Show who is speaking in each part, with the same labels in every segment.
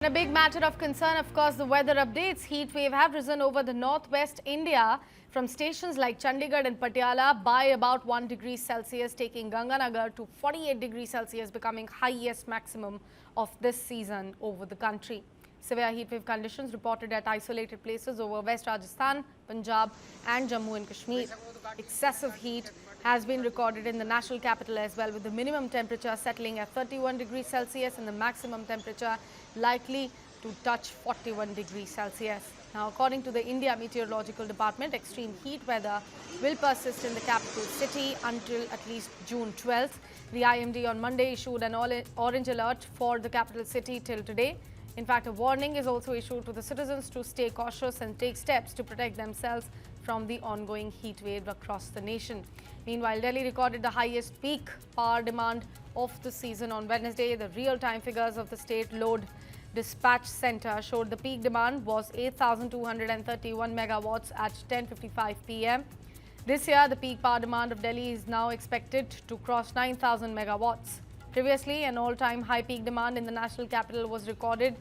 Speaker 1: A big matter of concern, of course, the weather updates. Heat wave have risen over the northwest India from stations like Chandigarh and Patiala by about 1 degree Celsius, taking Ganganagar to 48 degrees Celsius, becoming highest maximum of this season over the country. Severe heatwave conditions reported at isolated places over West Rajasthan, Punjab and Jammu and Kashmir. Excessive heat has been recorded in the national capital as well, with the minimum temperature settling at 31 degrees Celsius and the maximum temperature likely to touch 41 degrees Celsius. Now, according to the India Meteorological Department, extreme heat weather will persist in the capital city until at least June 12th. The IMD on Monday issued an orange alert for the capital city till today. In fact, a warning is also issued to the citizens to stay cautious and take steps to protect themselves from the ongoing heat wave across the nation. Meanwhile, Delhi recorded the highest peak power demand of the season on Wednesday. The real-time figures of the state load dispatch center showed the peak demand was 8,231 megawatts at 10:55 p.m. This year, the peak power demand of Delhi is now expected to cross 9,000 megawatts. Previously, an all-time high peak demand in the national capital was recorded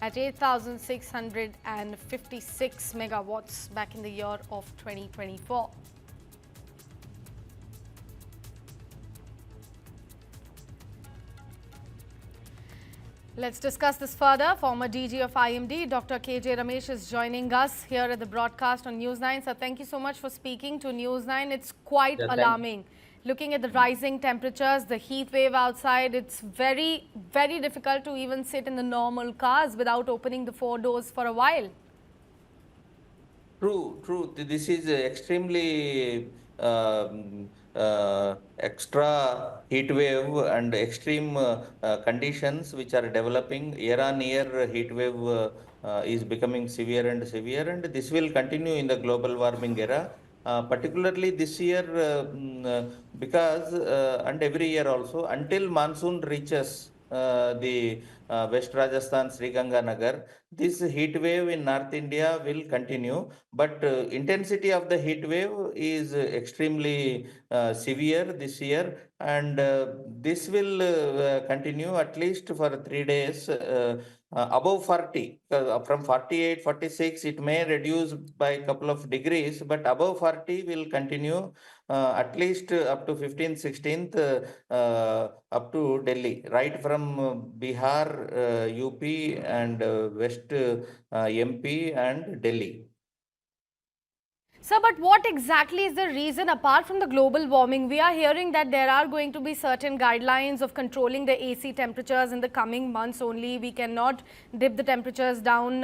Speaker 1: at 8,656 megawatts back in the year of 2024. Let's discuss this further. Former DG of IMD, Dr. KJ Ramesh, is joining us here at the broadcast on News9. So thank you so much for speaking to News9. It's quite alarming. Looking at the rising temperatures, the heat wave outside, it's very, very difficult to even sit in the normal cars without opening the four doors for a while.
Speaker 2: True. This is extremely extra heat wave and extreme conditions which are developing. Year on year, heat wave is becoming severe and severe, and this will continue in the global warming era. Particularly this year, because and every year also, until monsoon reaches the West Rajasthan, Sri Ganganagar, this heat wave in North India will continue, but intensity of the heat wave is extremely severe this year, and this will continue at least for 3 days. Above 40, from 48, 46, it may reduce by a couple of degrees, but above 40 will continue at least up to 15th, 16th, up to Delhi, right from Bihar, UP, and West MP, and Delhi.
Speaker 1: Sir, but what exactly is the reason apart from the global warming? We are hearing that there are going to be certain guidelines of controlling the AC temperatures in the coming months only. We cannot dip the temperatures down,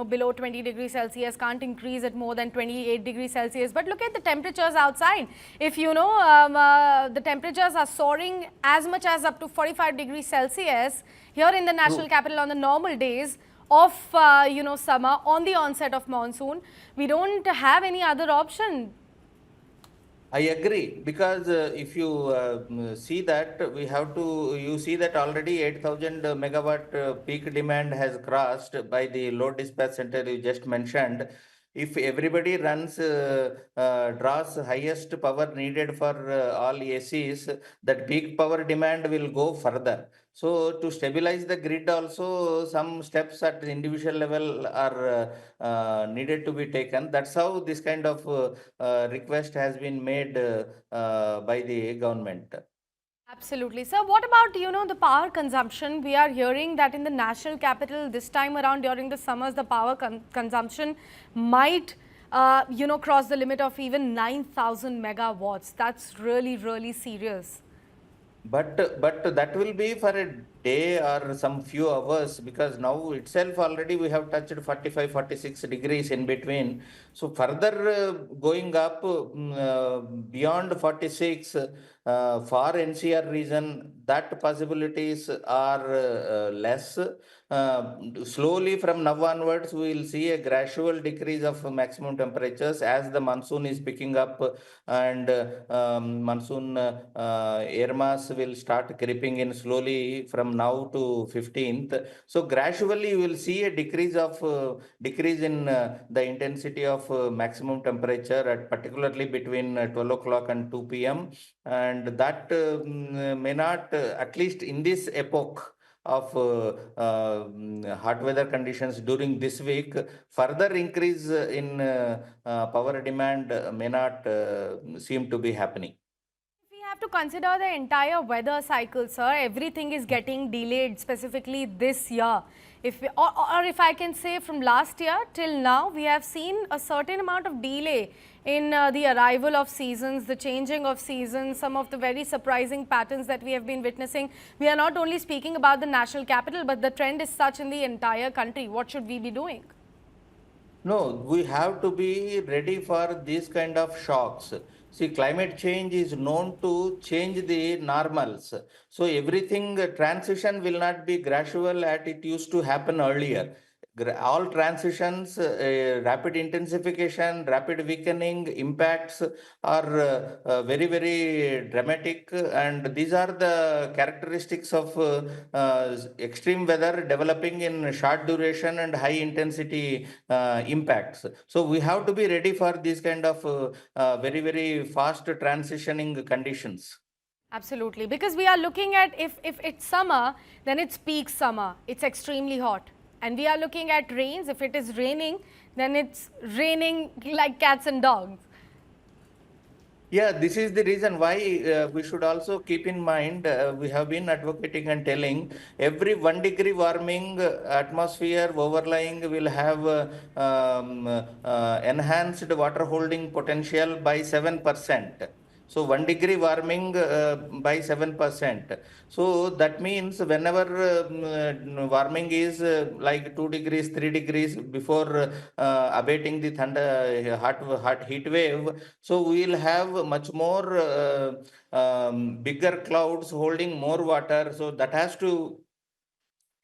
Speaker 1: below 20 degrees Celsius, can't increase it more than 28 degrees Celsius. But look at the temperatures outside. If the temperatures are soaring as much as up to 45 degrees Celsius here in the national capital on the normal days of summer, on the onset of monsoon, we don't have any other option.
Speaker 2: I agree, because if you see that you see that already 8,000 megawatt peak demand has crossed by the load dispatch center you just mentioned. If everybody draws highest power needed for all ACs, that peak power demand will go further. So to stabilize the grid also, some steps at the individual level are needed to be taken. That's how this kind of request has been made by the government.
Speaker 1: Absolutely. Sir, what about, the power consumption? We are hearing that in the national capital this time around during the summers, the power consumption might, cross the limit of even 9,000 megawatts. That's really, really serious.
Speaker 2: But that will be for a day or some few hours, because now itself already we have touched 45, 46 degrees in between. So further going up beyond 46 for NCR region, that possibilities are less. Slowly from now onwards, we will see a gradual decrease of maximum temperatures as the monsoon is picking up, and monsoon air mass will start creeping in slowly from now to 15th. So gradually you will see a decrease in the intensity of maximum temperature, at particularly between 12 o'clock and 2 p.m. And that may not, at least in this epoch of hot weather conditions during this week, further increase in power demand may not seem to be happening.
Speaker 1: We have to consider the entire weather cycle, sir. Everything is getting delayed, specifically this year. Or if I can say from last year till now, we have seen a certain amount of delay in the arrival of seasons, the changing of seasons, some of the very surprising patterns that we have been witnessing. We are not only speaking about the national capital, but the trend is such in the entire country. What should we be doing?
Speaker 2: No, we have to be ready for these kind of shocks. See, climate change is known to change the normals. So everything transition will not be gradual as it used to happen earlier. All transitions, rapid intensification, rapid weakening impacts are very, very dramatic, and these are the characteristics of extreme weather developing in short duration and high intensity impacts. So we have to be ready for these kind of very, very fast transitioning conditions.
Speaker 1: Absolutely, because we are looking at if it's summer, then it's peak summer, it's extremely hot. And we are looking at rains, if it is raining, then it's raining like cats and dogs.
Speaker 2: Yeah, this is the reason why we should also keep in mind. We have been advocating and telling every 1 degree warming atmosphere overlying will have enhanced water holding potential by 7%. So 1 degree warming by 7%. So that means whenever warming is like 2 degrees, 3 degrees before abating the thunder, hot heat wave, so we will have much more bigger clouds holding more water. So that has to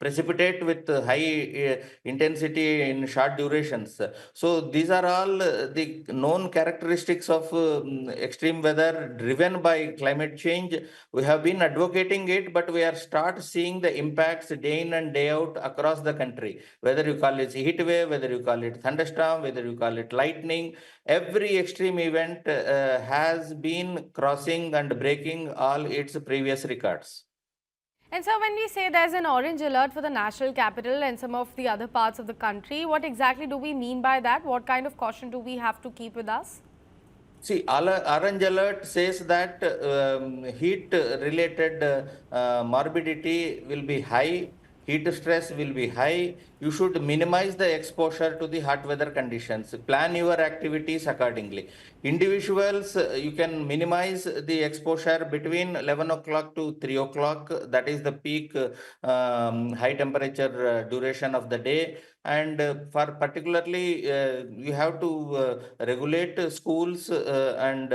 Speaker 2: precipitate with high intensity in short durations. So these are all the known characteristics of extreme weather driven by climate change. We have been advocating it, but we are start seeing the impacts day in and day out across the country. Whether you call it heat wave, whether you call it thunderstorm, whether you call it lightning, every extreme event has been crossing and breaking all its previous records.
Speaker 1: And so when we say there's an orange alert for the national capital and some of the other parts of the country, what exactly do we mean by that? What kind of caution do we have to keep with us?
Speaker 2: See, orange alert says that heat-related morbidity will be high, heat stress will be high. You should minimize the exposure to the hot weather conditions. Plan your activities accordingly. Individuals, you can minimize the exposure between 11 o'clock to 3 o'clock. That is the peak high temperature duration of the day. And for particularly, you have to regulate schools and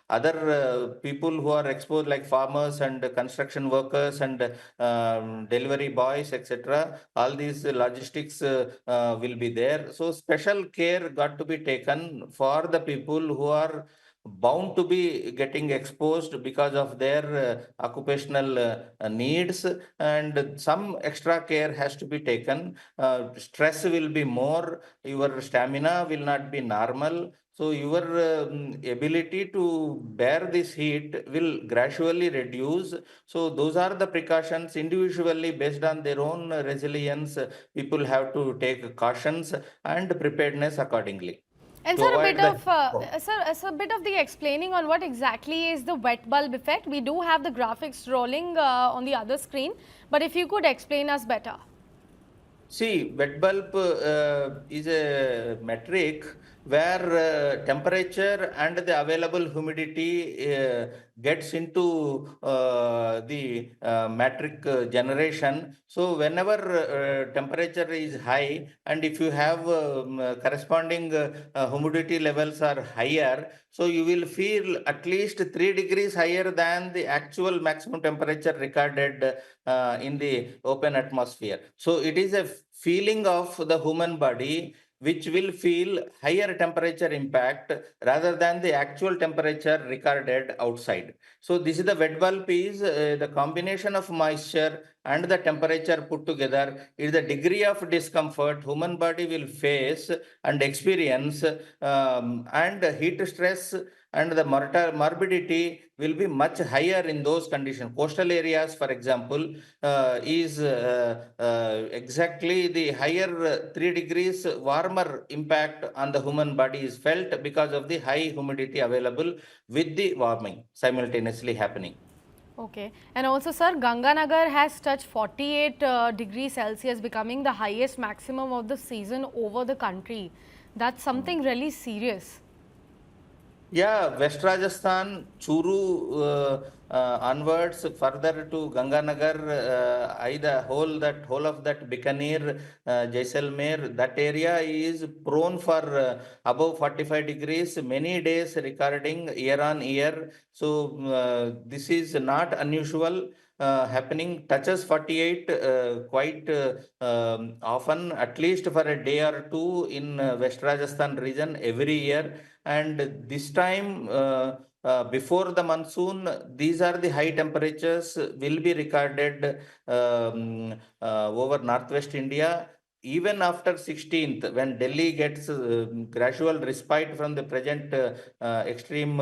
Speaker 2: other people who are exposed, like farmers and construction workers and delivery boys, etc. All these logistics will be there. So special care got to be taken for the people who are bound to be getting exposed because of their occupational needs, and some extra care has to be taken. Stress will be more, your stamina will not be normal, so your ability to bear this heat will gradually reduce. So those are the precautions individually based on their own resilience. People have to take cautions and preparedness accordingly
Speaker 1: And
Speaker 2: to
Speaker 1: sir,
Speaker 2: avoid the.
Speaker 1: a bit of the explaining on what exactly is the wet bulb effect. We do have the graphics rolling on the other screen, but if you could explain us better.
Speaker 2: See, wet bulb is a metric where temperature and the available humidity gets into the metric generation. So whenever temperature is high, and if you have corresponding humidity levels are higher, so you will feel at least 3 degrees higher than the actual maximum temperature recorded in the open atmosphere. So it is a feeling of the human body which will feel higher temperature impact rather than the actual temperature recorded outside. So this is the wet bulb is the combination of moisture and the temperature put together is the degree of discomfort human body will face and experience, and heat stress and the morbidity will be much higher in those conditions. Coastal areas, for example, is exactly the higher 3 degrees warmer impact on the human body is felt because of the high humidity available with the warming simultaneously happening.
Speaker 1: Okay. And also, sir, Ganganagar has touched 48 degrees Celsius, becoming the highest maximum of the season over the country. That's something really serious.
Speaker 2: Yeah, West Rajasthan, Churu onwards, further to Ganganagar, either whole of that Bikaner, Jaisalmer, that area is prone for above 45 degrees, many days recording year on year. So this is not unusual. Happening touches 48 quite often, at least for a day or two in West Rajasthan region every year. And this time, before the monsoon, these are the high temperatures will be recorded over northwest India. Even after 16th, when Delhi gets gradual respite from the present extreme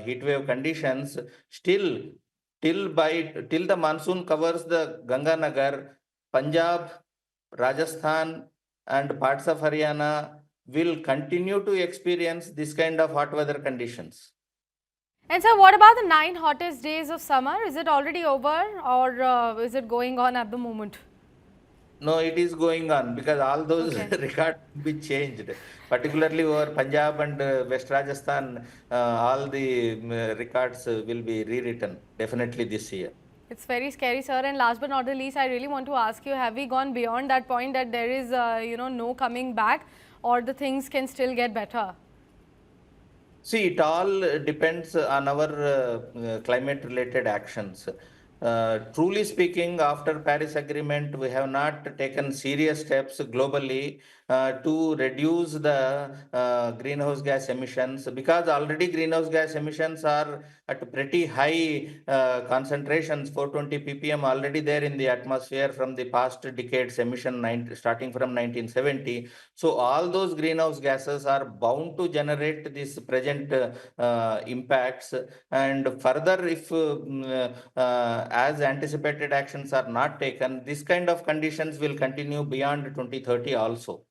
Speaker 2: heat wave conditions, still till the monsoon covers the Ganganagar, Punjab, Rajasthan, and parts of Haryana will continue to experience this kind of hot weather conditions.
Speaker 1: And sir, what about the 9 hottest days of summer? Is it already over, or is it going on at the moment?
Speaker 2: No, it is going on because all those
Speaker 1: Okay.
Speaker 2: records will be changed, particularly over Punjab and West Rajasthan. All the records will be rewritten definitely this year.
Speaker 1: It's very scary, sir. And last but not the least, I really want to ask you, have we gone beyond that point that there is, no coming back, or the things can still get better?
Speaker 2: See, it all depends on our climate related actions. Truly speaking, after Paris Agreement, we have not taken serious steps globally to reduce the greenhouse gas emissions, because already greenhouse gas emissions are at pretty high concentrations, 420 ppm already there in the atmosphere from the past decades emission starting from 1970. So all those greenhouse gases are bound to generate this present impacts. And further, if as anticipated actions are not taken, this kind of conditions will continue beyond 2030 also.